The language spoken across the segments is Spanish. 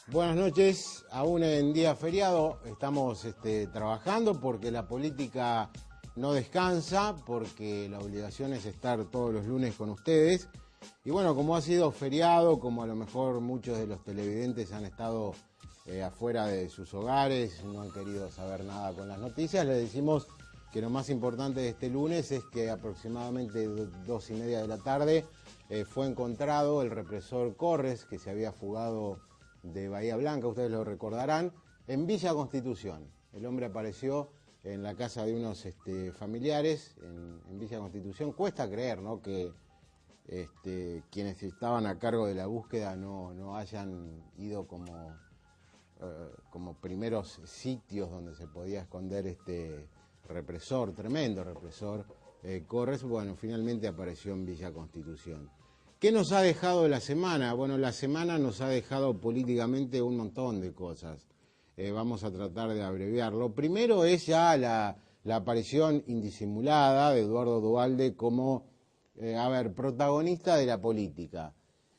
Buenas noches, aún en día feriado estamos trabajando porque la política no descansa, porque la obligación es estar todos los lunes con ustedes. Y bueno, como ha sido feriado, como a lo mejor muchos de los televidentes han estado afuera de sus hogares, no han querido saber nada con las noticias, les decimos que lo más importante de este lunes es que aproximadamente 2:30 de la tarde fue encontrado el represor Corres, que se había fugado de Bahía Blanca, ustedes lo recordarán, en Villa Constitución. El hombre apareció en la casa de unos familiares en Villa Constitución. Cuesta creer, ¿no?, que quienes estaban a cargo de la búsqueda no hayan ido como primeros sitios donde se podía esconder este represor, tremendo represor Corres. Bueno, finalmente apareció en Villa Constitución. ¿Qué nos ha dejado la semana? Bueno, la semana nos ha dejado políticamente un montón de cosas. Vamos a tratar de abreviarlo. Primero es ya la aparición indisimulada de Eduardo Duhalde como, protagonista de la política.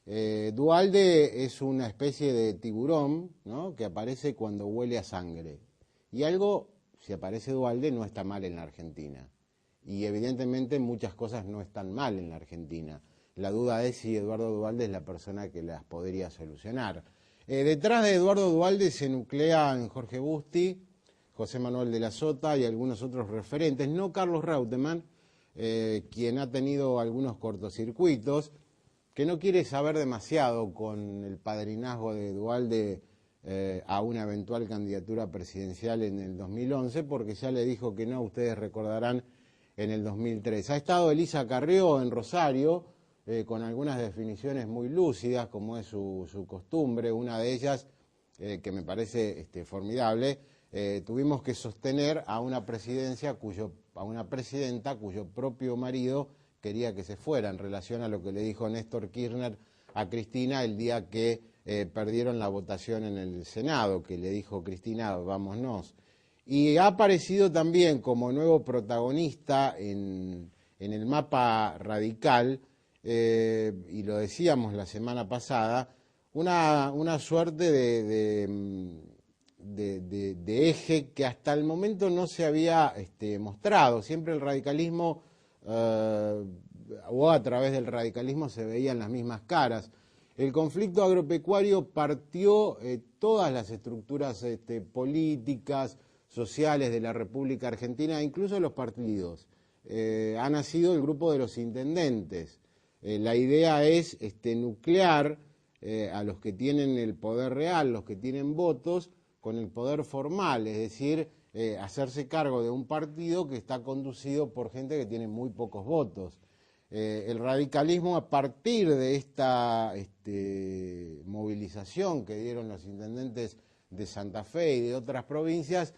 Duhalde es una especie de tiburón, ¿no?, que aparece cuando huele a sangre. Y algo, si aparece Duhalde, no está mal en la Argentina. Y evidentemente muchas cosas no están mal en la Argentina. La duda es si Eduardo Duhalde es la persona que las podría solucionar. Detrás de Eduardo Duhalde se nuclean Jorge Busti, José Manuel de la Sota y algunos otros referentes, no Carlos Reutemann, quien ha tenido algunos cortocircuitos, que no quiere saber demasiado con el padrinazgo de Duhalde a una eventual candidatura presidencial en el 2011, porque ya le dijo que no, ustedes recordarán, en el 2003. Ha estado Elisa Carrió en Rosario, con algunas definiciones muy lúcidas, como es su costumbre. Una de ellas, que me parece formidable, tuvimos que sostener a una presidenta cuyo propio marido quería que se fuera, en relación a lo que le dijo Néstor Kirchner a Cristina el día que perdieron la votación en el Senado, que le dijo: Cristina, vámonos. Y ha aparecido también como nuevo protagonista en el mapa radical, y lo decíamos la semana pasada, una suerte de eje que hasta el momento no se había mostrado. Siempre el radicalismo, o a través del radicalismo, se veían las mismas caras. El conflicto agropecuario partió todas las estructuras políticas, sociales de la República Argentina, incluso los partidos. Ha nacido el grupo de los intendentes. La idea es nuclear a los que tienen el poder real, los que tienen votos, con el poder formal, es decir, hacerse cargo de un partido que está conducido por gente que tiene muy pocos votos. El radicalismo, a partir de esta movilización que dieron los intendentes de Santa Fe y de otras provincias,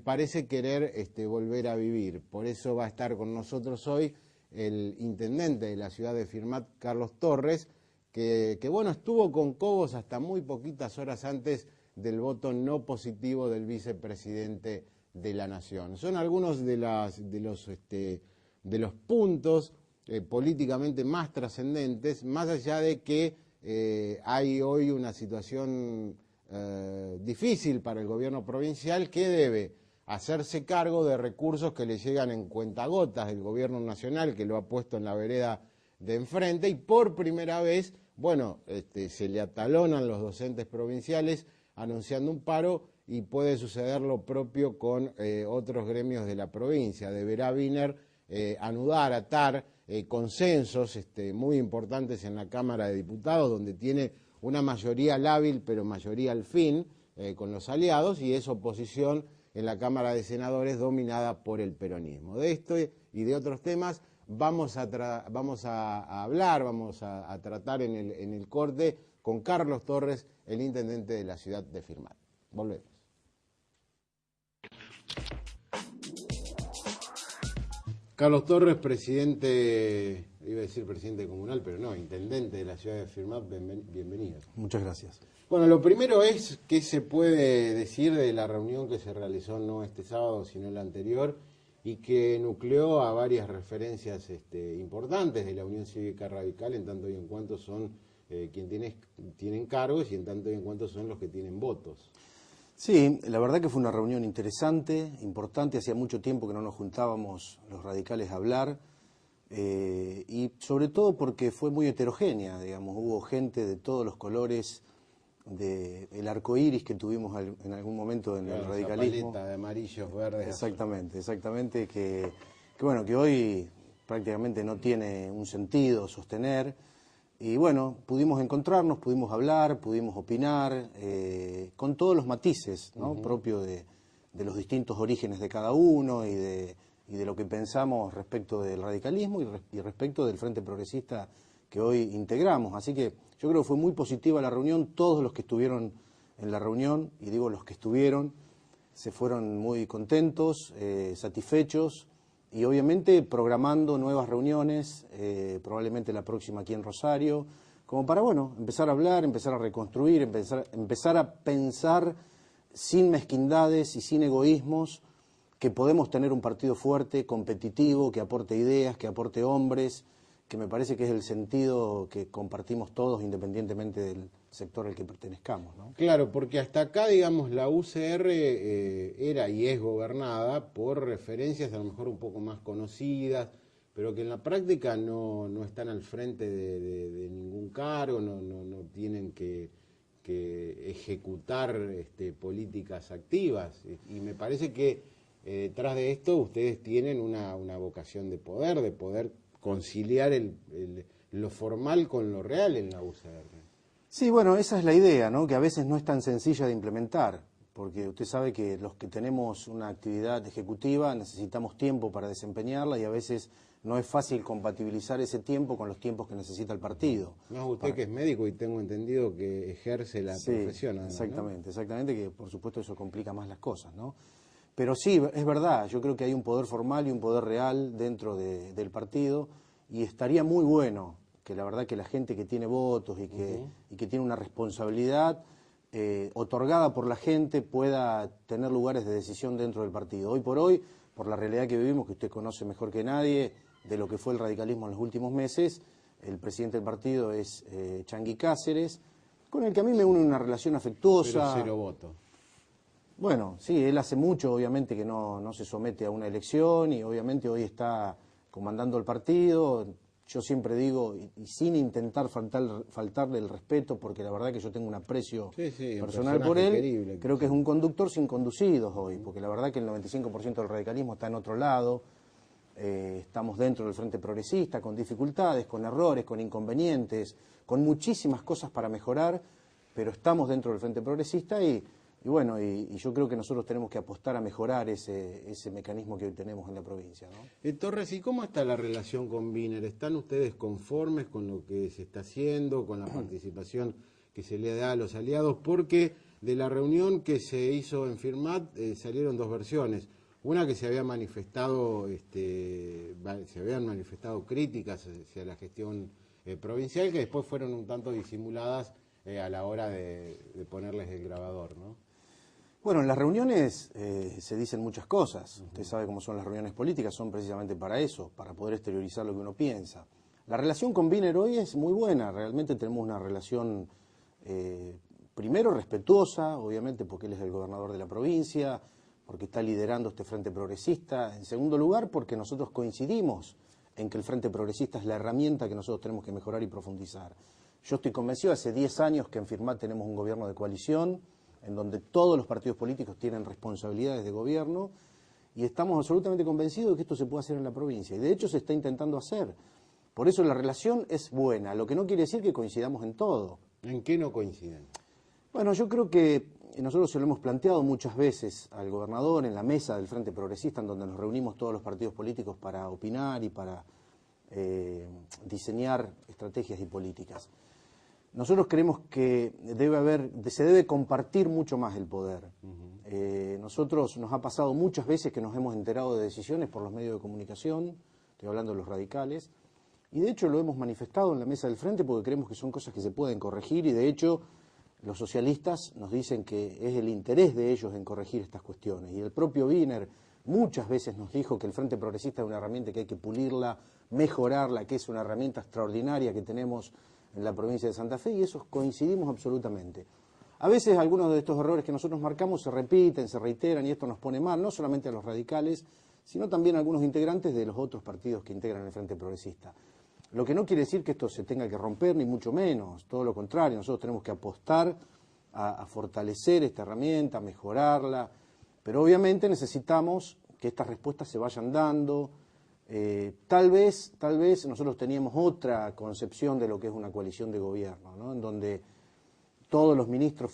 parece querer volver a vivir. Por eso va a estar con nosotros hoy el intendente de la ciudad de Firmat, Carlos Torres, que bueno, estuvo con Cobos hasta muy poquitas horas antes del voto no positivo del vicepresidente de la Nación. Son algunos de los puntos políticamente más trascendentes, más allá de que hay hoy una situación difícil para el gobierno provincial, que debe hacerse cargo de recursos que le llegan en cuentagotas del gobierno nacional, que lo ha puesto en la vereda de enfrente, y por primera vez, bueno, se le atalonan los docentes provinciales anunciando un paro, y puede suceder lo propio con otros gremios de la provincia. Deberá Wiener atar consensos muy importantes en la Cámara de Diputados, donde tiene una mayoría lábil, pero mayoría al fin, con los aliados, y es oposición en la Cámara de Senadores, dominada por el peronismo. De esto y de otros temas vamos a hablar, vamos a tratar en el corte con Carlos Torres, el intendente de la ciudad de Firmat. Volvemos. Carlos Torres, presidente, iba a decir presidente comunal, pero no, intendente de la ciudad de Firmat, bienvenido. Muchas gracias. Bueno, lo primero es qué se puede decir de la reunión que se realizó no este sábado, sino el anterior, y que nucleó a varias referencias importantes de la Unión Cívica Radical, en tanto y en cuanto son quienes tienen cargos y en tanto y en cuanto son los que tienen votos. Sí, la verdad que fue una reunión interesante, importante. Hacía mucho tiempo que no nos juntábamos los radicales a hablar y sobre todo porque fue muy heterogénea, digamos. Hubo gente de todos los colores del arco iris que tuvimos en algún momento en el radicalismo. Esa paleta de amarillos, verdes. Exactamente, exactamente, que bueno, que hoy prácticamente no tiene un sentido sostener. Y bueno, pudimos encontrarnos, pudimos hablar, pudimos opinar, con todos los matices, ¿no? Propio de los distintos orígenes de cada uno y de lo que pensamos respecto del radicalismo y respecto del Frente Progresista que hoy integramos. Así que yo creo que fue muy positiva la reunión. Todos los que estuvieron en la reunión, y digo los que estuvieron, se fueron muy contentos, satisfechos, y obviamente programando nuevas reuniones, probablemente la próxima aquí en Rosario, como para, bueno, empezar a hablar, empezar a reconstruir, empezar a pensar sin mezquindades y sin egoísmos, que podemos tener un partido fuerte, competitivo, que aporte ideas, que aporte hombres, que me parece que es el sentido que compartimos todos independientemente del sector al que pertenezcamos, ¿no? Claro, porque hasta acá, digamos, la UCR era y es gobernada por referencias a lo mejor un poco más conocidas, pero que en la práctica no están al frente de ningún cargo, no tienen que ejecutar políticas activas. Y me parece que detrás de esto ustedes tienen una vocación de poder conciliar lo formal con lo real en la UCR. Sí, bueno, esa es la idea, ¿no? Que a veces no es tan sencilla de implementar, porque usted sabe que los que tenemos una actividad ejecutiva necesitamos tiempo para desempeñarla y a veces no es fácil compatibilizar ese tiempo con los tiempos que necesita el partido. No, usted que es médico y tengo entendido que ejerce la profesión. Además, exactamente, ¿no? Exactamente, que por supuesto eso complica más las cosas, ¿no? Pero sí, es verdad, yo creo que hay un poder formal y un poder real dentro del partido y estaría muy bueno que la verdad que la gente que tiene votos y que tiene una responsabilidad otorgada por la gente pueda tener lugares de decisión dentro del partido. Hoy por hoy, por la realidad que vivimos, que usted conoce mejor que nadie, de lo que fue el radicalismo en los últimos meses, el presidente del partido es Changuí Cáceres, con el que a mí me une una relación afectuosa. Pero 0 votos. Bueno, sí, él hace mucho, obviamente, que no se somete a una elección y obviamente hoy está comandando el partido. Yo siempre digo, y sin intentar faltarle el respeto, porque la verdad que yo tengo un aprecio personal por él, querible, creo que es un conductor sin conducidos hoy, porque la verdad que el 95% del radicalismo está en otro lado, estamos dentro del Frente Progresista, con dificultades, con errores, con inconvenientes, con muchísimas cosas para mejorar, pero estamos dentro del Frente Progresista y bueno, y yo creo que nosotros tenemos que apostar a mejorar ese mecanismo que hoy tenemos en la provincia, ¿no? Torres, ¿y cómo está la relación con Wiener? ¿Están ustedes conformes con lo que se está haciendo, con la participación que se le da a los aliados? Porque de la reunión que se hizo en Firmat salieron dos versiones. Una que se habían manifestado críticas hacia la gestión provincial, que después fueron un tanto disimuladas a la hora de ponerles el grabador, ¿no? Bueno, en las reuniones se dicen muchas cosas. Usted sabe cómo son las reuniones políticas, son precisamente para eso, para poder exteriorizar lo que uno piensa. La relación con Wiener hoy es muy buena, realmente tenemos una relación, primero respetuosa, obviamente porque él es el gobernador de la provincia, porque está liderando este Frente Progresista. En segundo lugar, porque nosotros coincidimos en que el Frente Progresista es la herramienta que nosotros tenemos que mejorar y profundizar. Yo estoy convencido, hace 10 años que en Firmat tenemos un gobierno de coalición, en donde todos los partidos políticos tienen responsabilidades de gobierno, y estamos absolutamente convencidos de que esto se puede hacer en la provincia, y de hecho se está intentando hacer. Por eso la relación es buena, lo que no quiere decir que coincidamos en todo. ¿En qué no coinciden? Bueno, yo creo que nosotros se lo hemos planteado muchas veces al gobernador en la mesa del Frente Progresista, en donde nos reunimos todos los partidos políticos para opinar y para diseñar estrategias y políticas. Nosotros creemos que se debe compartir mucho más el poder. Nosotros nos ha pasado muchas veces que nos hemos enterado de decisiones por los medios de comunicación, estoy hablando de los radicales, y de hecho lo hemos manifestado en la mesa del Frente porque creemos que son cosas que se pueden corregir y de hecho los socialistas nos dicen que es el interés de ellos en corregir estas cuestiones. Y el propio Wiener muchas veces nos dijo que el Frente Progresista es una herramienta que hay que pulirla, mejorarla, que es una herramienta extraordinaria que tenemos en la provincia de Santa Fe, y eso coincidimos absolutamente. A veces algunos de estos errores que nosotros marcamos se repiten, se reiteran, y esto nos pone mal, no solamente a los radicales, sino también a algunos integrantes de los otros partidos que integran el Frente Progresista. Lo que no quiere decir que esto se tenga que romper, ni mucho menos, todo lo contrario, nosotros tenemos que apostar a fortalecer esta herramienta, a mejorarla, pero obviamente necesitamos que estas respuestas se vayan dando. Tal vez nosotros teníamos otra concepción de lo que es una coalición de gobierno, ¿no? En donde todos los ministros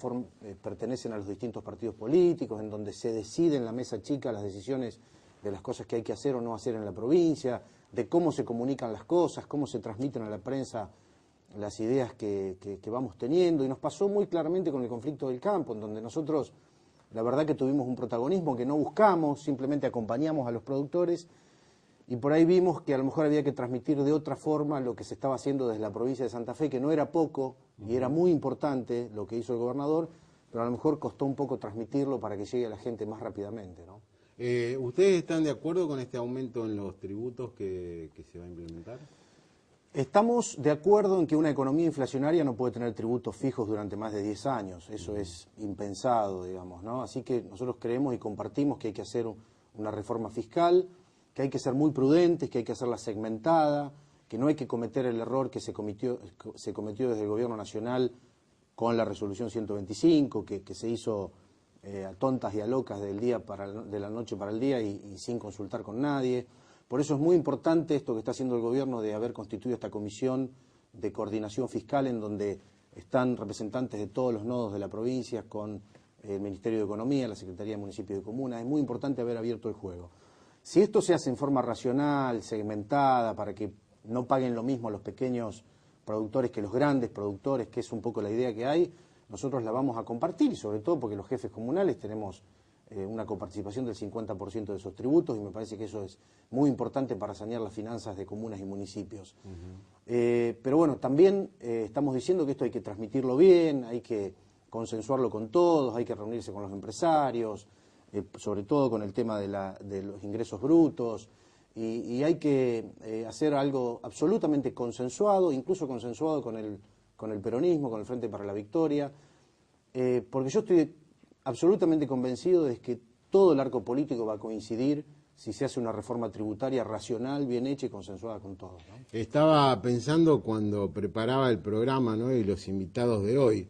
pertenecen a los distintos partidos políticos, en donde se decide en la mesa chica las decisiones de las cosas que hay que hacer o no hacer en la provincia, de cómo se comunican las cosas, cómo se transmiten a la prensa las ideas que vamos teniendo, y nos pasó muy claramente con el conflicto del campo, en donde nosotros, la verdad que tuvimos un protagonismo que no buscamos, simplemente acompañamos a los productores, y por ahí vimos que a lo mejor había que transmitir de otra forma lo que se estaba haciendo desde la provincia de Santa Fe, que no era poco, y era muy importante lo que hizo el gobernador, pero a lo mejor costó un poco transmitirlo para que llegue a la gente más rápidamente, ¿no? ¿Ustedes están de acuerdo con este aumento en los tributos que se va a implementar? Estamos de acuerdo en que una economía inflacionaria no puede tener tributos fijos durante más de 10 años. Eso es impensado, digamos, ¿no? Así que nosotros creemos y compartimos que hay que hacer una reforma fiscal, que hay que ser muy prudentes, que hay que hacerla segmentada, que no hay que cometer el error que se cometió desde el Gobierno Nacional con la Resolución 125, que se hizo a tontas y a locas de la noche para el día y sin consultar con nadie. Por eso es muy importante esto que está haciendo el gobierno de haber constituido esta comisión de coordinación fiscal en donde están representantes de todos los nodos de la provincia con el Ministerio de Economía, la Secretaría de Municipio y de Comunas. Es muy importante haber abierto el juego. Si esto se hace en forma racional, segmentada, para que no paguen lo mismo los pequeños productores que los grandes productores, que es un poco la idea que hay, nosotros la vamos a compartir, y sobre todo porque los jefes comunales tenemos una coparticipación del 50% de esos tributos, y me parece que eso es muy importante para sanear las finanzas de comunas y municipios. Pero bueno, también estamos diciendo que esto hay que transmitirlo bien, hay que consensuarlo con todos, hay que reunirse con los empresarios, sobre todo con el tema de los ingresos brutos, y hay que hacer algo absolutamente consensuado, incluso consensuado con el peronismo, con el Frente para la Victoria, porque yo estoy absolutamente convencido de que todo el arco político va a coincidir si se hace una reforma tributaria racional, bien hecha y consensuada con todos, ¿no? Estaba pensando cuando preparaba el programa, ¿no?, y los invitados de hoy.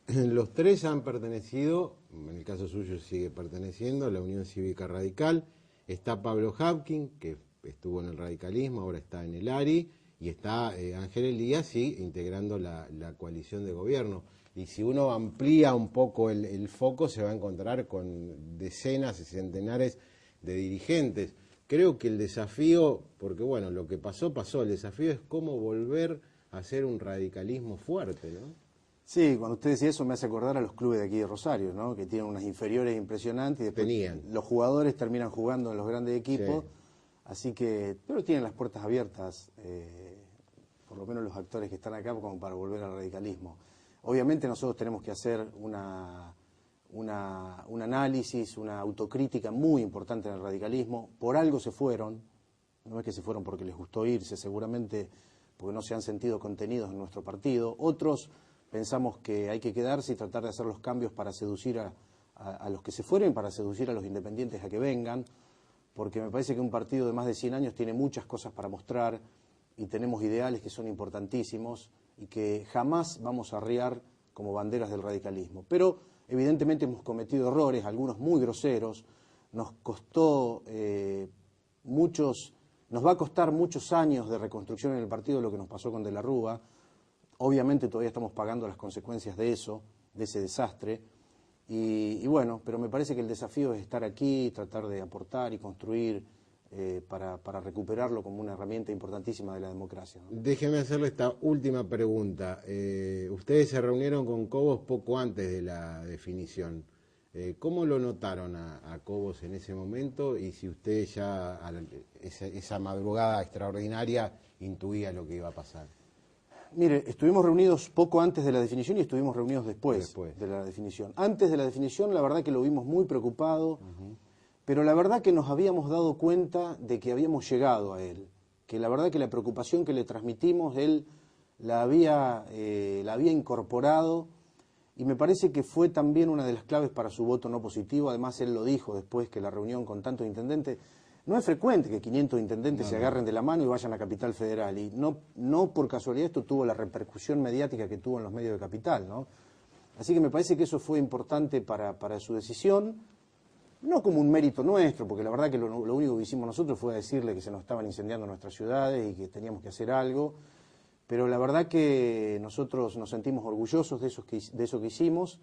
Los tres han pertenecido, en el caso suyo sigue perteneciendo, a la Unión Cívica Radical. Está Pablo Hapkin, que estuvo en el radicalismo, ahora está en el ARI, y está Ángel Elías, sí, integrando la coalición de gobierno. Y si uno amplía un poco el foco, se va a encontrar con decenas y centenares de dirigentes. Creo que el desafío, porque bueno, lo que pasó, el desafío es cómo volver a hacer un radicalismo fuerte, ¿no? Sí, cuando usted decía eso me hace acordar a los clubes de aquí de Rosario, ¿no? Que tienen unas inferiores impresionantes y después los jugadores terminan jugando en los grandes equipos, sí. Así que, pero tienen las puertas abiertas, por lo menos los actores que están acá, como para volver al radicalismo. Obviamente nosotros tenemos que hacer un análisis, una autocrítica muy importante en el radicalismo. Por algo se fueron, no es que se fueron porque les gustó irse, seguramente porque no se han sentido contenidos en nuestro partido. Otros pensamos que hay que quedarse y tratar de hacer los cambios para seducir a los que se fueren, para seducir a los independientes a que vengan, porque me parece que un partido de más de 100 años tiene muchas cosas para mostrar y tenemos ideales que son importantísimos y que jamás vamos a arriar como banderas del radicalismo. Pero evidentemente hemos cometido errores, algunos muy groseros, nos costó nos va a costar muchos años de reconstrucción en el partido lo que nos pasó con De la Rúa. Obviamente todavía estamos pagando las consecuencias de eso, de ese desastre, y bueno, pero me parece que el desafío es estar aquí, tratar de aportar y construir para recuperarlo como una herramienta importantísima de la democracia, ¿no? Déjeme hacerle esta última pregunta. Ustedes se reunieron con Cobos poco antes de la definición. ¿Cómo lo notaron a Cobos en ese momento? Y si usted ya, esa madrugada extraordinaria, intuía lo que iba a pasar. Mire, estuvimos reunidos poco antes de la definición y estuvimos reunidos después de la definición. Antes de la definición, la verdad que lo vimos muy preocupado, pero la verdad que nos habíamos dado cuenta de que habíamos llegado a él, que la verdad que la preocupación que le transmitimos, él la había incorporado, y me parece que fue también una de las claves para su voto no positivo. Además, él lo dijo después que la reunión con tantos intendentes, no es frecuente que 500 intendentes se agarren de la mano y vayan a Capital Federal, y no por casualidad esto tuvo la repercusión mediática que tuvo en los medios de Capital, ¿no? Así que me parece que eso fue importante para su decisión, no como un mérito nuestro, porque la verdad que lo único que hicimos nosotros fue decirle que se nos estaban incendiando nuestras ciudades y que teníamos que hacer algo, pero la verdad que nosotros nos sentimos orgullosos de eso que hicimos,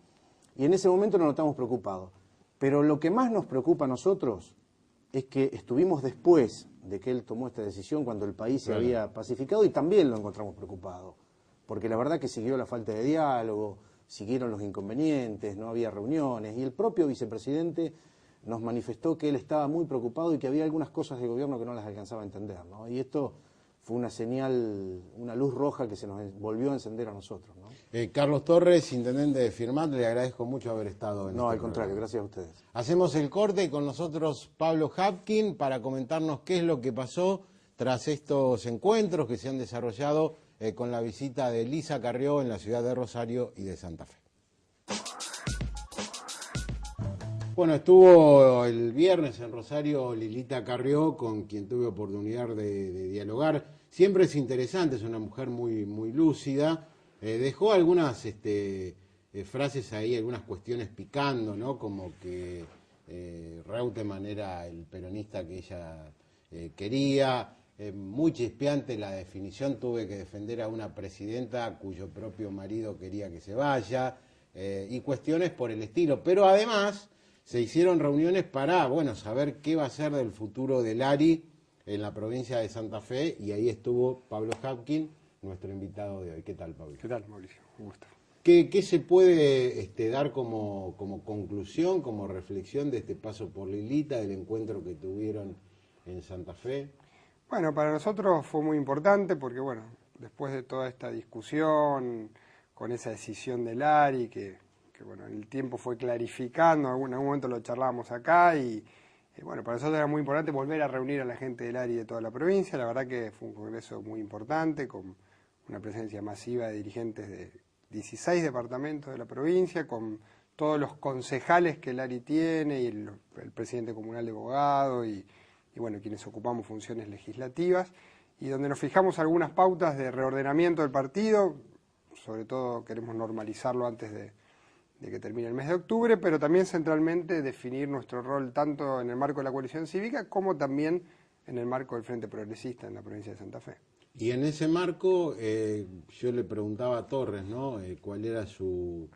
y en ese momento no nos estamos preocupados. Pero lo que más nos preocupa a nosotros es que estuvimos después de que él tomó esta decisión, cuando el país se había pacificado, y también lo encontramos preocupado, porque la verdad que siguió la falta de diálogo, siguieron los inconvenientes, no había reuniones, y el propio vicepresidente nos manifestó que él estaba muy preocupado y que había algunas cosas de gobierno que no las alcanzaba a entender, ¿no? Y esto fue una señal, una luz roja que se nos volvió a encender a nosotros, ¿no? Carlos Torres, intendente de Firmat, le agradezco mucho haber estado en No, este al contrario, programa. gracias a ustedes. Hacemos el corte y con nosotros Pablo Hapkin para comentarnos qué es lo que pasó tras estos encuentros que se han desarrollado con la visita de Lisa Carrió en la ciudad de Rosario y de Santa Fe. Bueno, estuvo el viernes en Rosario Lilita Carrió, con quien tuve oportunidad de dialogar. Siempre es interesante, es una mujer muy lúcida. Dejó algunas frases ahí, algunas cuestiones picando, ¿no? Como que Reutemann era el peronista que ella quería. Muy chispeante la definición, tuve que defender a una presidenta cuyo propio marido quería que se vaya, y cuestiones por el estilo. Pero además se hicieron reuniones para, bueno, saber qué va a ser del futuro del ARI en la provincia de Santa Fe, y ahí estuvo Pablo Hapkin, nuestro invitado de hoy. ¿Qué tal, Pablo? ¿Qué tal, Mauricio? Un gusto. ¿Qué se puede dar como conclusión, como reflexión de este paso por Lilita, del encuentro que tuvieron en Santa Fe? Bueno, para nosotros fue muy importante porque, bueno, después de toda esta discusión, con esa decisión del ARI, que bueno, el tiempo fue clarificando, en algún momento lo charlábamos acá, y bueno, para nosotros era muy importante volver a reunir a la gente del ARI de toda la provincia. La verdad que fue un congreso muy importante, con una presencia masiva de dirigentes de 16 departamentos de la provincia, con todos los concejales que el ARI tiene, y el presidente comunal de Bogado, y bueno, quienes ocupamos funciones legislativas, y donde nos fijamos algunas pautas de reordenamiento del partido. Sobre todo queremos normalizarlo antes de que termine el mes de octubre, pero también centralmente definir nuestro rol tanto en el marco de la coalición cívica como también en el marco del Frente Progresista en la provincia de Santa Fe. Y en ese marco yo le preguntaba a Torres, ¿no? ¿Cuál era su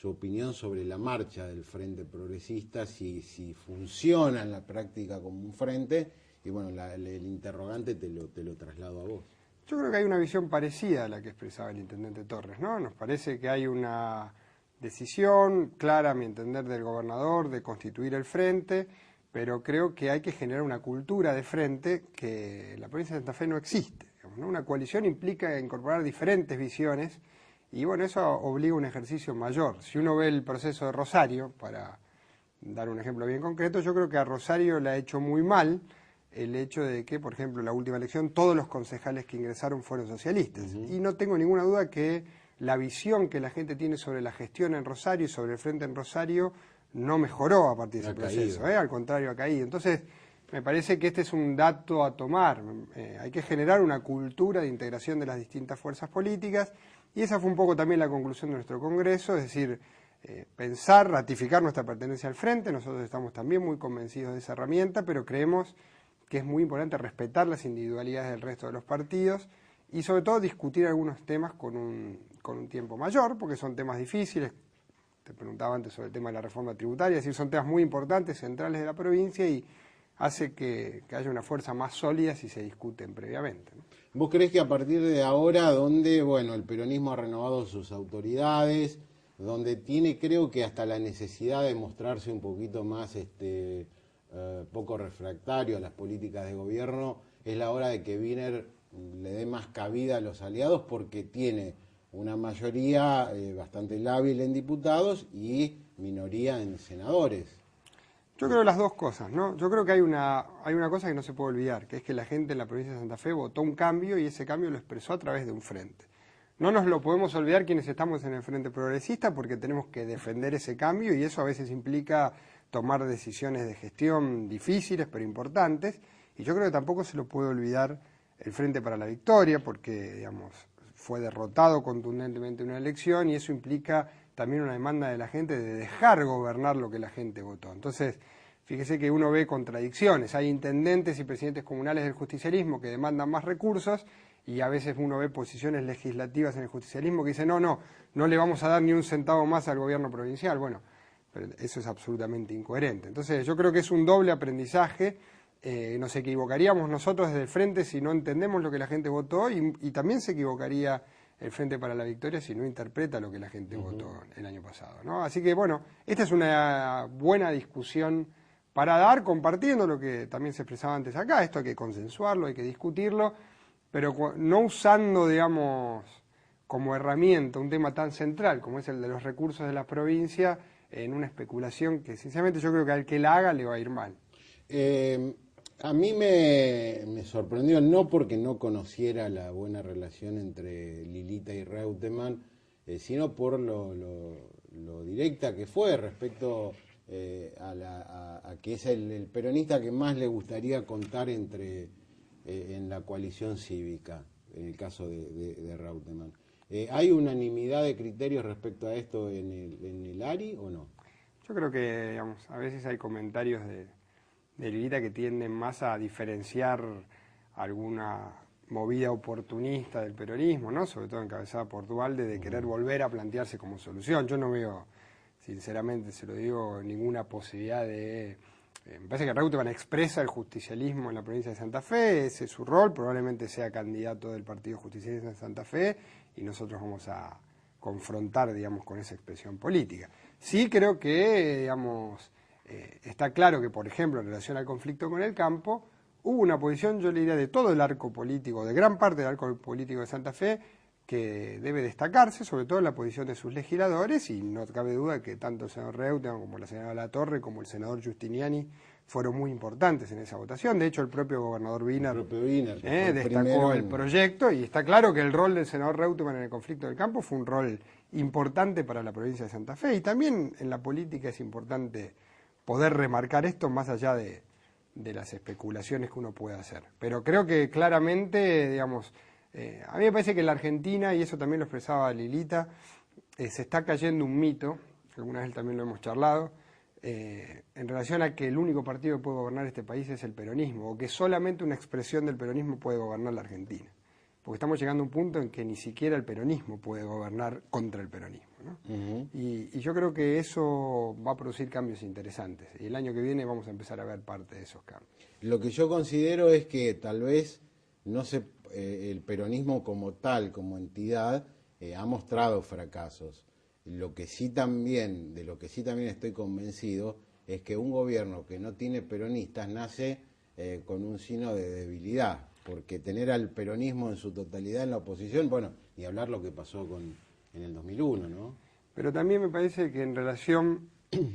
opinión sobre la marcha del Frente Progresista, si funciona en la práctica como un frente? Y bueno, el interrogante te lo traslado a vos. Yo creo que hay una visión parecida a la que expresaba el intendente Torres, ¿no? Nos parece que hay una decisión clara, a mi entender, del gobernador de constituir el frente, pero creo que hay que generar una cultura de frente que en la provincia de Santa Fe no existe, digamos, ¿no? Una coalición implica incorporar diferentes visiones, y bueno, eso obliga a un ejercicio mayor. Si uno ve el proceso de Rosario, para dar un ejemplo bien concreto, yo creo que a Rosario le ha hecho muy mal el hecho de que, por ejemplo, en la última elección todos los concejales que ingresaron fueron socialistas. Y no tengo ninguna duda que la visión que la gente tiene sobre la gestión en Rosario y sobre el frente en Rosario no mejoró a partir de ese proceso, al contrario, ha caído. Entonces, me parece que este es un dato a tomar. Hay que generar una cultura de integración de las distintas fuerzas políticas, y esa fue un poco también la conclusión de nuestro Congreso, es decir, pensar, ratificar nuestra pertenencia al frente. Nosotros estamos también muy convencidos de esa herramienta, pero creemos que es muy importante respetar las individualidades del resto de los partidos y sobre todo discutir algunos temas con un tiempo mayor, porque son temas difíciles. Te preguntaba antes sobre el tema de la reforma tributaria, es decir, son temas muy importantes, centrales de la provincia, y hace que haya una fuerza más sólida si se discuten previamente, ¿no? ¿Vos creés que a partir de ahora, donde bueno, el peronismo ha renovado sus autoridades, donde tiene, creo que hasta la necesidad de mostrarse un poquito más poco refractario a las políticas de gobierno, es la hora de que Wiener le dé más cabida a los aliados, porque tiene una mayoría bastante lábil en diputados y minoría en senadores? Yo creo las dos cosas, ¿no? Yo creo que hay una cosa que no se puede olvidar, que es que la gente en la provincia de Santa Fe votó un cambio, y ese cambio lo expresó a través de un frente. no nos lo podemos olvidar quienes estamos en el Frente Progresista, porque tenemos que defender ese cambio y eso a veces implica tomar decisiones de gestión difíciles pero importantes, y yo creo que tampoco se lo puede olvidar el Frente para la Victoria, porque, digamos, fue derrotado contundentemente en una elección y eso implica también una demanda de la gente de dejar gobernar lo que la gente votó. Entonces, fíjese que uno ve contradicciones, hay intendentes y presidentes comunales del justicialismo que demandan más recursos y a veces uno ve posiciones legislativas en el justicialismo que dicen no le vamos a dar ni un centavo más al gobierno provincial. Bueno, pero eso es absolutamente incoherente. Entonces yo creo que es un doble aprendizaje, nos equivocaríamos nosotros desde el Frente si no entendemos lo que la gente votó y también se equivocaría el Frente para la Victoria si no interpreta lo que la gente votó el año pasado, ¿no? Así que bueno, esta es una buena discusión para dar, compartiendo lo que también se expresaba antes acá, esto hay que consensuarlo, hay que discutirlo, pero no usando, digamos, como herramienta un tema tan central como es el de los recursos de la provincia en una especulación que sinceramente yo creo que al que la haga le va a ir mal. A mí me sorprendió, no porque no conociera la buena relación entre Lilita y Reutemann, sino por lo directa que fue respecto a que es el peronista que más le gustaría contar en la coalición cívica, en el caso de Reutemann. ¿Hay unanimidad de criterios respecto a esto en el ARI o no? Yo creo que, digamos, a veces hay comentarios de Lilita que tienden más a diferenciar alguna movida oportunista del peronismo, ¿no? Sobre todo encabezada por Duhalde, de querer volver a plantearse como solución. Yo no veo, sinceramente se lo digo, ninguna posibilidad de... me parece que Reutemann expresa el justicialismo en la provincia de Santa Fe, ese es su rol, probablemente sea candidato del Partido Justicialista en Santa Fe y nosotros vamos a confrontar, digamos, con esa expresión política. Sí creo que, digamos, está claro que, por ejemplo, en relación al conflicto con el campo, hubo una posición, yo le diría, de todo el arco político, de gran parte del arco político de Santa Fe, que debe destacarse, sobre todo en la posición de sus legisladores, y no cabe duda que tanto el senador Reutemann como la senadora Latorre, como el senador Giustiniani, fueron muy importantes en esa votación. De hecho, el propio gobernador Wiener destacó el proyecto, y está claro que el rol del senador Reutemann en el conflicto del campo fue un rol importante para la provincia de Santa Fe, y también en la política es importante poder remarcar esto más allá de las especulaciones que uno puede hacer. Pero creo que claramente, digamos, a mí me parece que en la Argentina, y eso también lo expresaba Lilita, se está cayendo un mito, que alguna vez también lo hemos charlado, en relación a que el único partido que puede gobernar este país es el peronismo, o que solamente una expresión del peronismo puede gobernar la Argentina. Porque estamos llegando a un punto en que ni siquiera el peronismo puede gobernar contra el peronismo, ¿no? Y yo creo que eso va a producir cambios interesantes, y el año que viene vamos a empezar a ver parte de esos cambios. Lo que yo considero es que tal vez el peronismo como tal, como entidad, ha mostrado fracasos. De lo que sí también estoy convencido es que un gobierno que no tiene peronistas nace con un signo de debilidad, porque tener al peronismo en su totalidad en la oposición, bueno, y hablar lo que pasó en el 2001, ¿no? Pero también me parece que en relación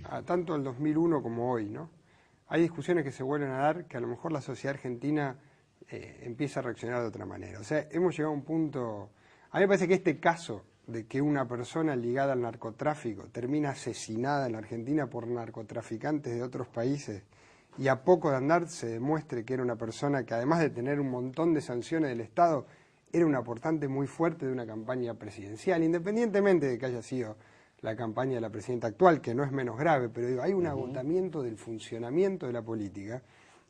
a tanto al 2001 como hoy, ¿no? Hay discusiones que se vuelven a dar que a lo mejor la sociedad argentina empieza a reaccionar de otra manera. O sea, hemos llegado a un punto... A mí me parece que este caso de que una persona ligada al narcotráfico termina asesinada en la Argentina por narcotraficantes de otros países y a poco de andar se demuestre que era una persona que, además de tener un montón de sanciones del Estado, era un aportante muy fuerte de una campaña presidencial, independientemente de que haya sido la campaña de la presidenta actual, que no es menos grave, pero digo, hay un agotamiento del funcionamiento de la política,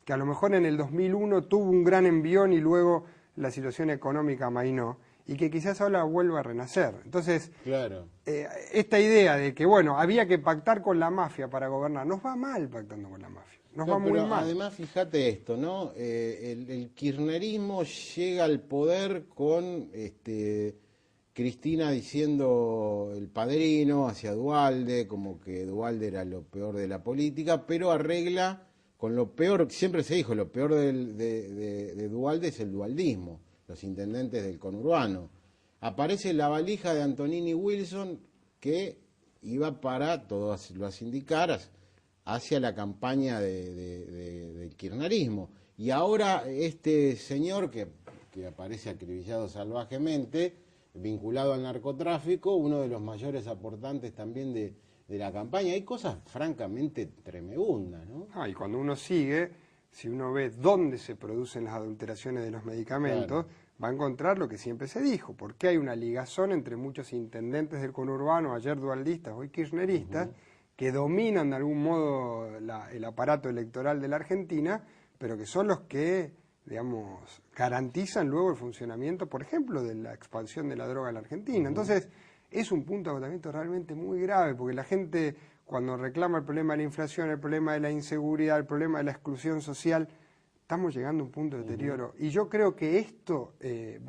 que a lo mejor en el 2001 tuvo un gran envión y luego la situación económica amainó, y que quizás ahora vuelva a renacer. Entonces, claro. Esta idea de que, bueno, había que pactar con la mafia para gobernar, nos va mal pactando con la mafia, nos va muy mal. Además, fíjate esto, ¿no? El kirchnerismo llega al poder con Cristina diciendo el padrino hacia Duhalde, como que Duhalde era lo peor de la política, pero arregla con lo peor, siempre se dijo, lo peor de Duhalde es el dualdismo, los intendentes del conurbano. Aparece la valija de Antonini Wilson que iba para, todos lo hacen indicar, hacia la campaña del kirchnerismo. Y ahora este señor que aparece acribillado salvajemente, vinculado al narcotráfico, uno de los mayores aportantes también de la campaña. Hay cosas francamente tremendas, ¿no? Y cuando uno sigue, si uno ve dónde se producen las adulteraciones de los medicamentos, va a encontrar lo que siempre se dijo, porque hay una ligazón entre muchos intendentes del conurbano, ayer dualdistas, hoy kirchneristas, que dominan de algún modo el aparato electoral de la Argentina, pero que son los que, digamos, garantizan luego el funcionamiento, por ejemplo, de la expansión de la droga en la Argentina. Entonces, es un punto de agotamiento realmente muy grave, porque la gente, cuando reclama el problema de la inflación, el problema de la inseguridad, el problema de la exclusión social, estamos llegando a un punto de deterioro. Y yo creo que esto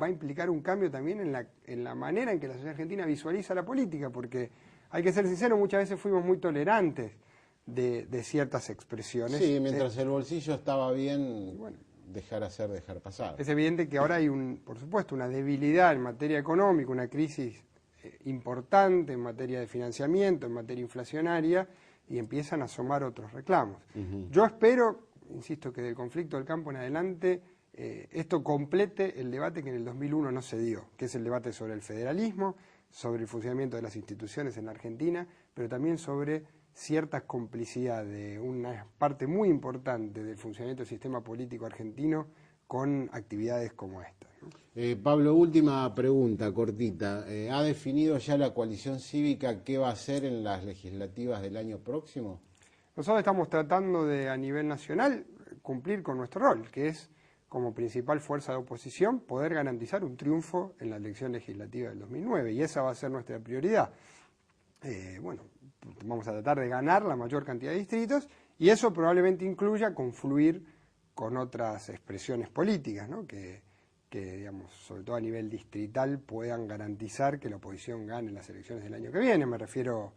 va a implicar un cambio también en la manera en que la sociedad argentina visualiza la política, porque hay que ser sincero, muchas veces fuimos muy tolerantes de ciertas expresiones. Sí, mientras el bolsillo estaba bien, bueno, dejar hacer, dejar pasar. Es evidente que ahora hay, por supuesto, una debilidad en materia económica, una crisis importante en materia de financiamiento, en materia inflacionaria, y empiezan a asomar otros reclamos. Yo espero, insisto, que del conflicto del campo en adelante esto complete el debate que en el 2001 no se dio, que es el debate sobre el federalismo, sobre el funcionamiento de las instituciones en la Argentina, pero también sobre cierta complicidad de una parte muy importante del funcionamiento del sistema político argentino con actividades como esta, ¿no? Pablo, última pregunta, cortita. ¿Ha definido ya la coalición cívica qué va a hacer en las legislativas del año próximo? Nosotros estamos tratando de, a nivel nacional, cumplir con nuestro rol, que es, como principal fuerza de oposición, poder garantizar un triunfo en la elección legislativa del 2009, y esa va a ser nuestra prioridad. Bueno, vamos a tratar de ganar la mayor cantidad de distritos, y eso probablemente incluya confluir con otras expresiones políticas, ¿no? que digamos, sobre todo a nivel distrital, puedan garantizar que la oposición gane las elecciones del año que viene. Me refiero,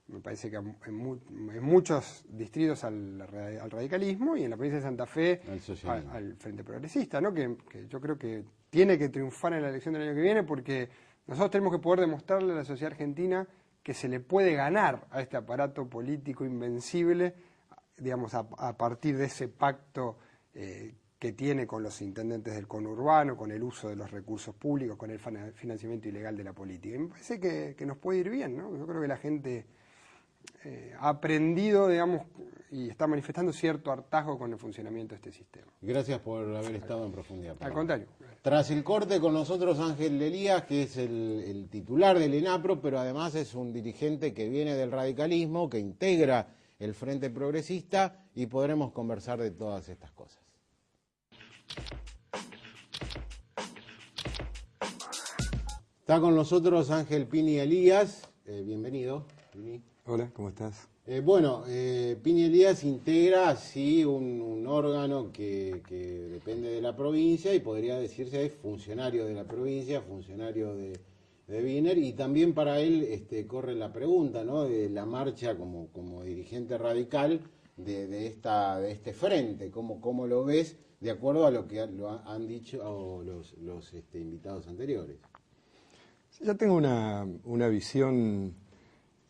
me parece que en muchos distritos al radicalismo, y en la provincia de Santa Fe al Frente Progresista, ¿no? que yo creo que tiene que triunfar en la elección del año que viene, porque nosotros tenemos que poder demostrarle a la sociedad argentina que se le puede ganar a este aparato político invencible, digamos, a partir de ese pacto que tiene con los intendentes del conurbano, con el uso de los recursos públicos, con el financiamiento ilegal de la política. Y me parece que nos puede ir bien, ¿no? Yo creo que la gente ha aprendido, digamos, y está manifestando cierto hartazgo con el funcionamiento de este sistema. Gracias por haber estado en profundidad. Al contrario. Tras el corte, con nosotros Ángel Elías, que es el titular del ENAPRO, pero además es un dirigente que viene del radicalismo, que integra el Frente Progresista, y podremos conversar de todas estas cosas. Está con nosotros Ángel Pini Elías, bienvenido. Pini. Hola, ¿cómo estás? Pini Elías integra, sí, un órgano que depende de la provincia, y podría decirse es funcionario de la provincia, funcionario de Wiener, y también para él corre la pregunta, ¿no?, de la marcha como dirigente radical de este frente. ¿Cómo lo ves de acuerdo a lo que han dicho los invitados anteriores? Yo tengo una visión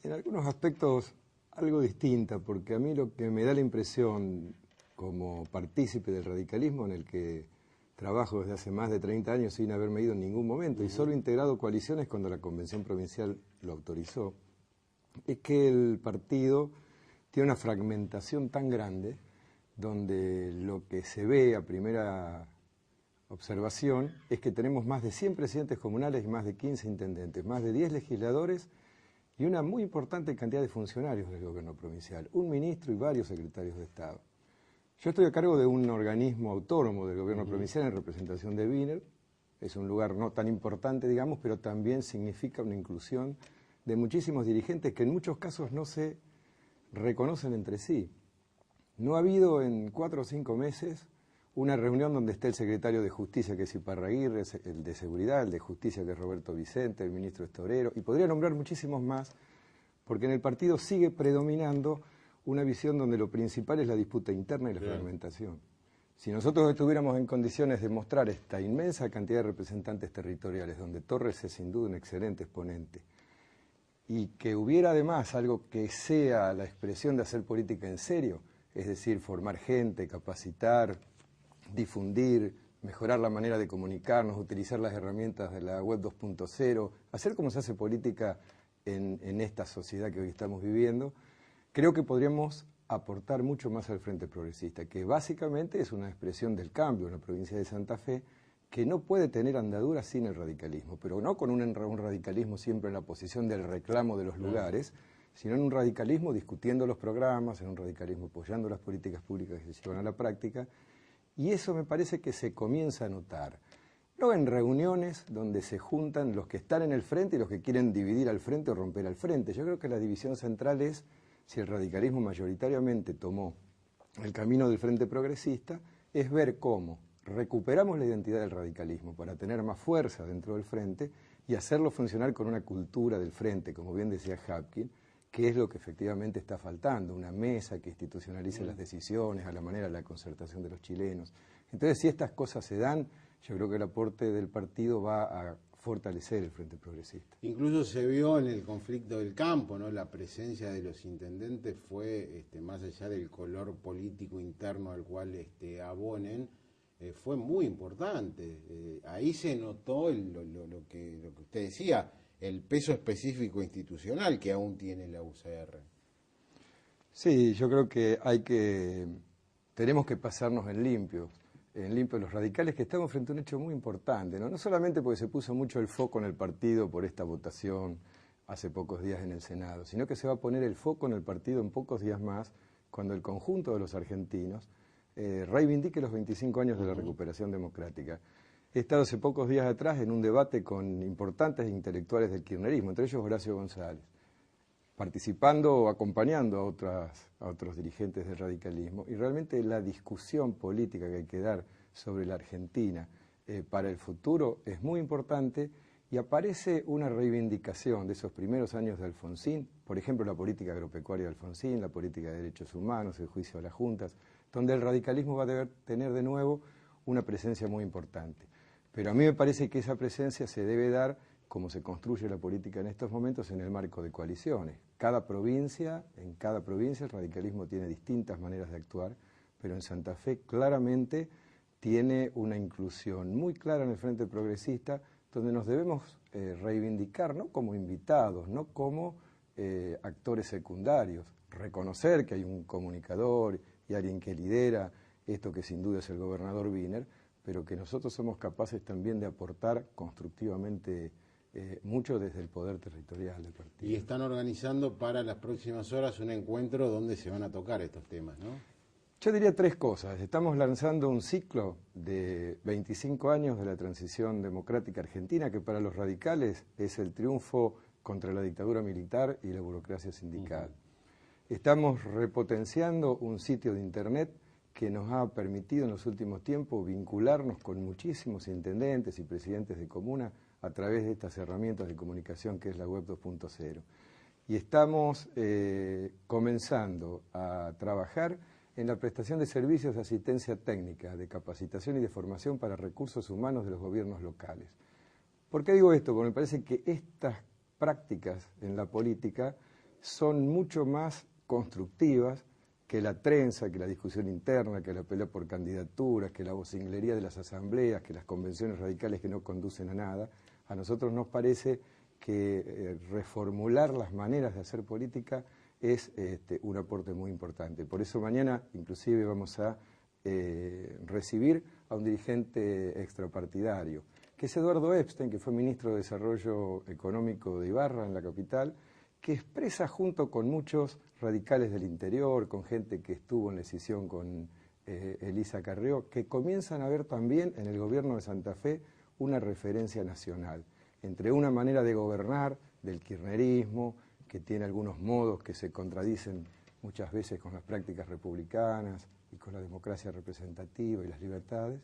en algunos aspectos algo distinta, porque a mí lo que me da la impresión, como partícipe del radicalismo en el que trabajo desde hace más de 30 años sin haberme ido en ningún momento, y solo integrado coaliciones cuando la Convención Provincial lo autorizó, es que el partido tiene una fragmentación tan grande, donde lo que se ve a primera observación es que tenemos más de 100 presidentes comunales y más de 15 intendentes, más de 10 legisladores y una muy importante cantidad de funcionarios del gobierno provincial, un ministro y varios secretarios de Estado. Yo estoy a cargo de un organismo autónomo del gobierno provincial en representación de Wiener. Es un lugar no tan importante, digamos, pero también significa una inclusión de muchísimos dirigentes que en muchos casos no se reconocen entre sí. No ha habido en 4 o 5 meses una reunión donde esté el secretario de Justicia, que es Iparraguirre, el de Seguridad, el de Justicia, que es Roberto Vicente, el ministro Estorero, y podría nombrar muchísimos más, porque en el partido sigue predominando una visión donde lo principal es la disputa interna y la fragmentación. Si nosotros estuviéramos en condiciones de mostrar esta inmensa cantidad de representantes territoriales, donde Torres es sin duda un excelente exponente, y que hubiera además algo que sea la expresión de hacer política en serio, es decir, formar gente, capacitar, difundir, mejorar la manera de comunicarnos, utilizar las herramientas de la web 2.0, hacer como se hace política en esta sociedad que hoy estamos viviendo, creo que podríamos aportar mucho más al Frente Progresista, que básicamente es una expresión del cambio en la provincia de Santa Fe, que no puede tener andadura sin el radicalismo, pero no con un radicalismo siempre en la posición del reclamo de los lugares, sino en un radicalismo discutiendo los programas, en un radicalismo apoyando las políticas públicas que se llevan a la práctica, y eso me parece que se comienza a notar. No en reuniones donde se juntan los que están en el frente y los que quieren dividir al frente o romper al frente. Yo creo que la división central es si el radicalismo mayoritariamente tomó el camino del Frente Progresista, es ver cómo recuperamos la identidad del radicalismo para tener más fuerza dentro del frente y hacerlo funcionar con una cultura del frente, como bien decía Hapkin, que es lo que efectivamente está faltando, una mesa que institucionalice las decisiones a la manera de la concertación de los chilenos. Entonces, si estas cosas se dan, yo creo que el aporte del partido va a fortalecer el Frente Progresista. Incluso se vio en el conflicto del campo, ¿no? La presencia de los intendentes fue, más allá del color político interno al cual abonen, fue muy importante. Ahí se notó lo que usted decía, el peso específico institucional que aún tiene la UCR. Sí, yo creo que tenemos que pasarnos en limpio los radicales, que estamos frente a un hecho muy importante, ¿no? No solamente porque se puso mucho el foco en el partido por esta votación hace pocos días en el Senado, sino que se va a poner el foco en el partido en pocos días más, cuando el conjunto de los argentinos reivindique los 25 años de la recuperación democrática. He estado hace pocos días atrás en un debate con importantes intelectuales del kirchnerismo, entre ellos Horacio González, participando o acompañando a otros dirigentes del radicalismo, y realmente la discusión política que hay que dar sobre la Argentina para el futuro es muy importante, y aparece una reivindicación de esos primeros años de Alfonsín, por ejemplo la política agropecuaria de Alfonsín, la política de derechos humanos, el juicio a las juntas, donde el radicalismo va a tener de nuevo una presencia muy importante. Pero a mí me parece que esa presencia se debe dar, como se construye la política en estos momentos, en el marco de coaliciones. En cada provincia el radicalismo tiene distintas maneras de actuar, pero en Santa Fe claramente tiene una inclusión muy clara en el Frente Progresista, donde nos debemos reivindicar, no como invitados, no como actores secundarios, reconocer que hay un comunicador y alguien que lidera esto que sin duda es el gobernador Wiener, pero que nosotros somos capaces también de aportar constructivamente mucho desde el poder territorial del partido. Y están organizando para las próximas horas un encuentro donde se van a tocar estos temas, ¿no? Yo diría tres cosas. Estamos lanzando un ciclo de 25 años de la transición democrática argentina, que para los radicales es el triunfo contra la dictadura militar y la burocracia sindical. Estamos repotenciando un sitio de internet que nos ha permitido en los últimos tiempos vincularnos con muchísimos intendentes y presidentes de comuna a través de estas herramientas de comunicación que es la web 2.0. Y estamos comenzando a trabajar en la prestación de servicios de asistencia técnica, de capacitación y de formación para recursos humanos de los gobiernos locales. ¿Por qué digo esto? Porque me parece que estas prácticas en la política son mucho más constructivas que la trenza, que la discusión interna, que la pelea por candidaturas, que la vocinglería de las asambleas, que las convenciones radicales que no conducen a nada. A nosotros nos parece que reformular las maneras de hacer política es un aporte muy importante. Por eso mañana inclusive vamos a recibir a un dirigente extrapartidario, que es Eduardo Epstein, que fue ministro de Desarrollo Económico de Ibarra, en la capital, que expresa junto con muchos radicales del interior, con gente que estuvo en la escisión con Elisa Carrió, que comienzan a ver también en el gobierno de Santa Fe una referencia nacional, entre una manera de gobernar del kirchnerismo, que tiene algunos modos que se contradicen muchas veces con las prácticas republicanas y con la democracia representativa y las libertades,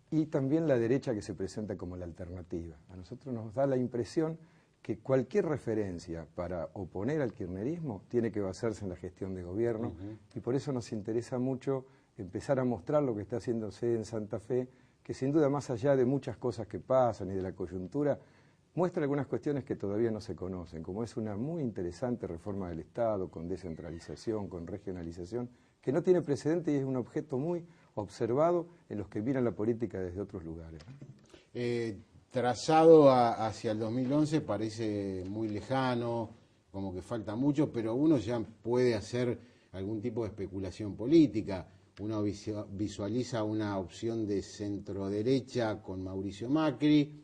y también la derecha que se presenta como la alternativa. A nosotros nos da la impresión que cualquier referencia para oponer al kirchnerismo tiene que basarse en la gestión de gobierno, y por eso nos interesa mucho empezar a mostrar lo que está haciéndose en Santa Fe, que sin duda, más allá de muchas cosas que pasan y de la coyuntura, muestra algunas cuestiones que todavía no se conocen, como es una muy interesante reforma del Estado, con descentralización, con regionalización, que no tiene precedente y es un objeto muy observado en los que miran la política desde otros lugares. Trazado hacia el 2011 parece muy lejano, como que falta mucho, pero uno ya puede hacer algún tipo de especulación política. Uno visualiza una opción de centro-derecha con Mauricio Macri,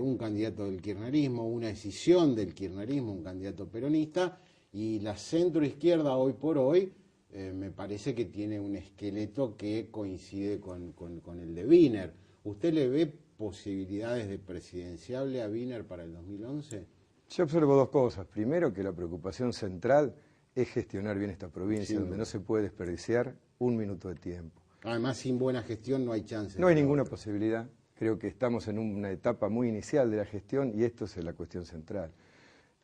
un candidato del kirchnerismo, una escisión del kirchnerismo, un candidato peronista, y la centro-izquierda hoy por hoy me parece que tiene un esqueleto que coincide con el de Wiener. ¿Usted le ve posibilidades de presidenciable a Wiener para el 2011? Yo observo dos cosas. Primero, que la preocupación central es gestionar bien esta provincia, donde no se puede desperdiciar un minuto de tiempo. Además, sin buena gestión no hay chance. No hay ninguna posibilidad. Creo que estamos en una etapa muy inicial de la gestión y esto es la cuestión central.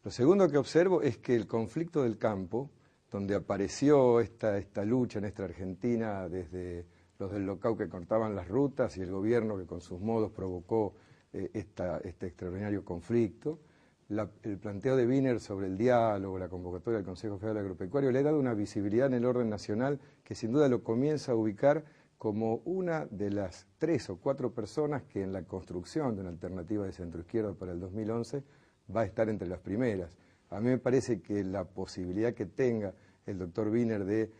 Lo segundo que observo es que el conflicto del campo, donde apareció esta lucha en esta Argentina desde los del Locao que cortaban las rutas y el gobierno que con sus modos provocó este extraordinario conflicto, el planteo de Wiener sobre el diálogo, la convocatoria del Consejo Federal Agropecuario, le ha dado una visibilidad en el orden nacional que sin duda lo comienza a ubicar como una de las 3 o 4 personas que en la construcción de una alternativa de centroizquierda para el 2011 va a estar entre las primeras. A mí me parece que la posibilidad que tenga el doctor Wiener de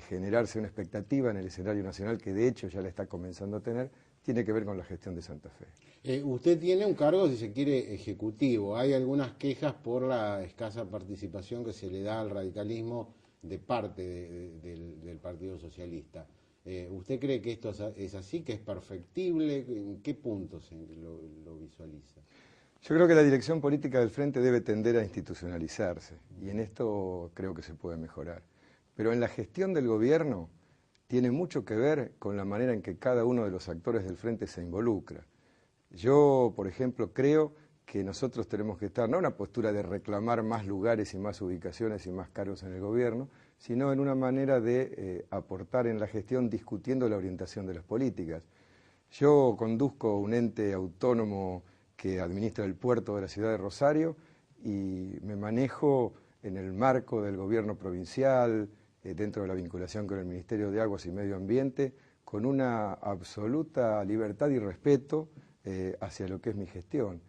generarse una expectativa en el escenario nacional, que de hecho ya la está comenzando a tener, tiene que ver con la gestión de Santa Fe. Usted tiene un cargo, si se quiere, ejecutivo. Hay algunas quejas por la escasa participación que se le da al radicalismo de parte del Partido Socialista. ¿Usted cree que esto es así, que es perfectible? ¿En qué puntos lo visualiza? Yo creo que la dirección política del Frente debe tender a institucionalizarse y en esto creo que se puede mejorar. Pero en la gestión del gobierno tiene mucho que ver con la manera en que cada uno de los actores del Frente se involucra. Yo, por ejemplo, creo que nosotros tenemos que estar no en una postura de reclamar más lugares y más ubicaciones y más cargos en el gobierno, sino en una manera de aportar en la gestión discutiendo la orientación de las políticas. Yo conduzco un ente autónomo que administra el puerto de la ciudad de Rosario y me manejo en el marco del gobierno provincial, dentro de la vinculación con el Ministerio de Aguas y Medio Ambiente, con una absoluta libertad y respeto hacia lo que es mi gestión.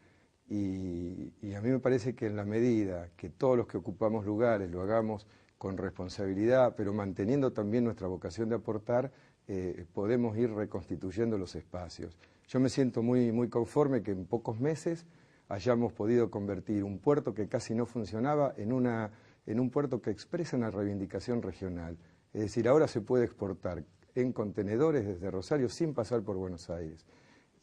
Y a mí me parece que en la medida que todos los que ocupamos lugares lo hagamos con responsabilidad, pero manteniendo también nuestra vocación de aportar, podemos ir reconstituyendo los espacios. Yo me siento muy conforme que en pocos meses hayamos podido convertir un puerto que casi no funcionaba en un puerto que expresa una reivindicación regional. Es decir, ahora se puede exportar en contenedores desde Rosario sin pasar por Buenos Aires.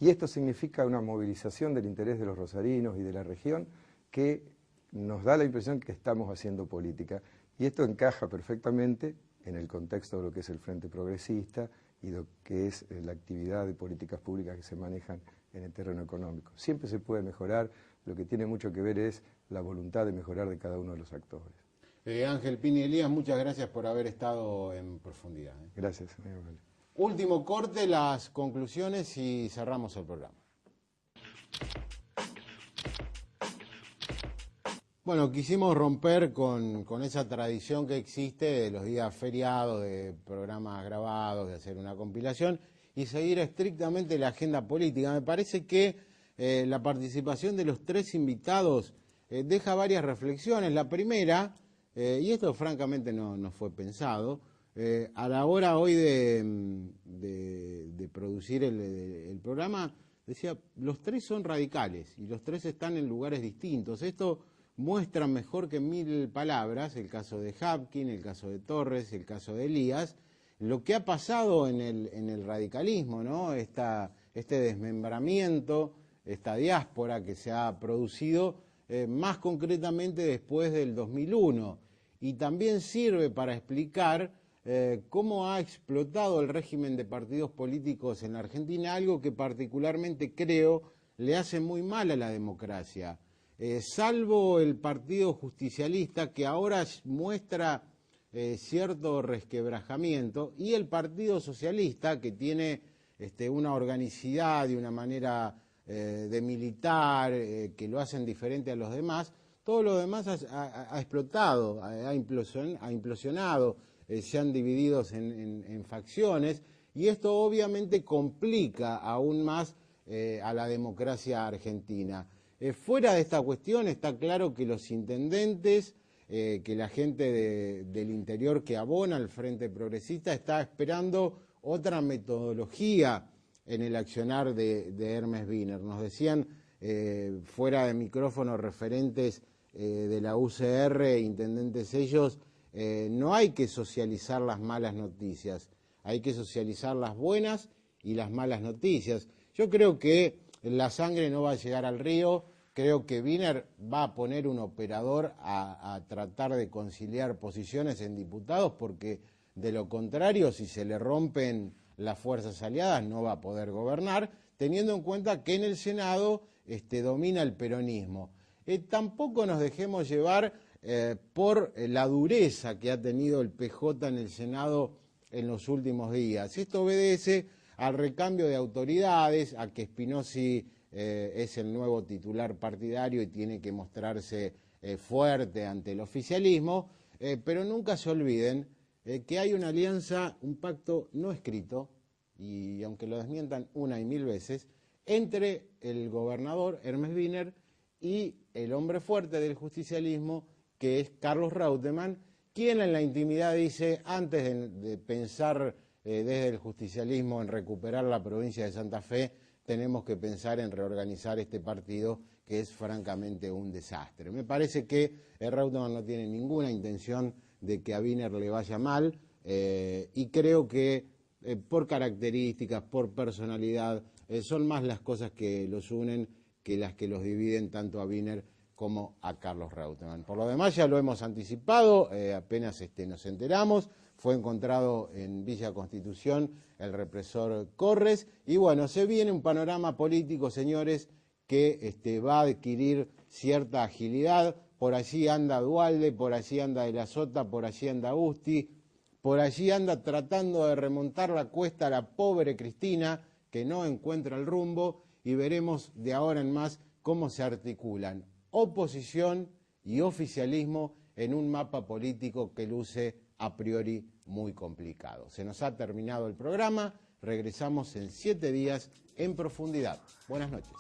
Y esto significa una movilización del interés de los rosarinos y de la región que nos da la impresión que estamos haciendo política. Y esto encaja perfectamente en el contexto de lo que es el Frente Progresista y lo que es la actividad de políticas públicas que se manejan en el terreno económico. Siempre se puede mejorar, lo que tiene mucho que ver es la voluntad de mejorar de cada uno de los actores. Ángel Pini Elías, muchas gracias por haber estado en profundidad. Gracias, amigo. Último corte, las conclusiones y cerramos el programa. Bueno, quisimos romper con esa tradición que existe de los días feriados, de programas grabados, de hacer una compilación y seguir estrictamente la agenda política. Me parece que la participación de los 3 invitados deja varias reflexiones. La primera, y esto francamente no fue pensado, a la hora hoy de producir el programa, decía, los 3 son radicales y los 3 están en lugares distintos. Esto muestra mejor que 1000 palabras, el caso de Hapkin, el caso de Torres, el caso de Elías, lo que ha pasado en el radicalismo, ¿no? Este desmembramiento, esta diáspora que se ha producido más concretamente después del 2001. Y también sirve para explicar cómo ha explotado el régimen de partidos políticos en la Argentina, algo que particularmente creo le hace muy mal a la democracia. Salvo el Partido Justicialista, que ahora muestra cierto resquebrajamiento, y el Partido Socialista, que tiene una organicidad y una manera de militar que lo hacen diferente a los demás, todo lo demás ha explotado, ha implosionado, se han dividido en facciones, y esto obviamente complica aún más a la democracia argentina. Fuera de esta cuestión está claro que los intendentes, que la gente del interior que abona al Frente Progresista está esperando otra metodología en el accionar de Hermes Wiener. Nos decían fuera de micrófono referentes de la UCR, intendentes ellos, no hay que socializar las malas noticias, hay que socializar las buenas y las malas noticias. Yo creo que la sangre no va a llegar al río, creo que Wiener va a poner un operador a tratar de conciliar posiciones en diputados, porque de lo contrario, si se le rompen las fuerzas aliadas, no va a poder gobernar, teniendo en cuenta que en el Senado domina el peronismo. Tampoco nos dejemos llevar por la dureza que ha tenido el PJ en el Senado en los últimos días. Esto obedece al recambio de autoridades, a que Spinozzi es el nuevo titular partidario y tiene que mostrarse fuerte ante el oficialismo, pero nunca se olviden que hay una alianza, un pacto no escrito, y aunque lo desmientan una y mil veces, entre el gobernador Hermes Wiener y el hombre fuerte del justicialismo, que es Carlos Reutemann, quien en la intimidad dice, antes de pensar desde el justicialismo en recuperar la provincia de Santa Fe, tenemos que pensar en reorganizar este partido, que es francamente un desastre. Me parece que Reutemann no tiene ninguna intención de que a Wiener le vaya mal, y creo que por características, por personalidad, son más las cosas que los unen que las que los dividen tanto a Wiener como a Carlos Reutemann. Por lo demás ya lo hemos anticipado, apenas nos enteramos, fue encontrado en Villa Constitución el represor Corres, y bueno, se viene un panorama político, señores, que va a adquirir cierta agilidad. Por allí anda Duhalde, por allí anda De la Sota, por allí anda Agusti, por allí anda tratando de remontar la cuesta a la pobre Cristina, que no encuentra el rumbo, y veremos de ahora en más cómo se articulan oposición y oficialismo en un mapa político que luce a priori muy complicado. Se nos ha terminado el programa, regresamos en 7 días en profundidad. Buenas noches.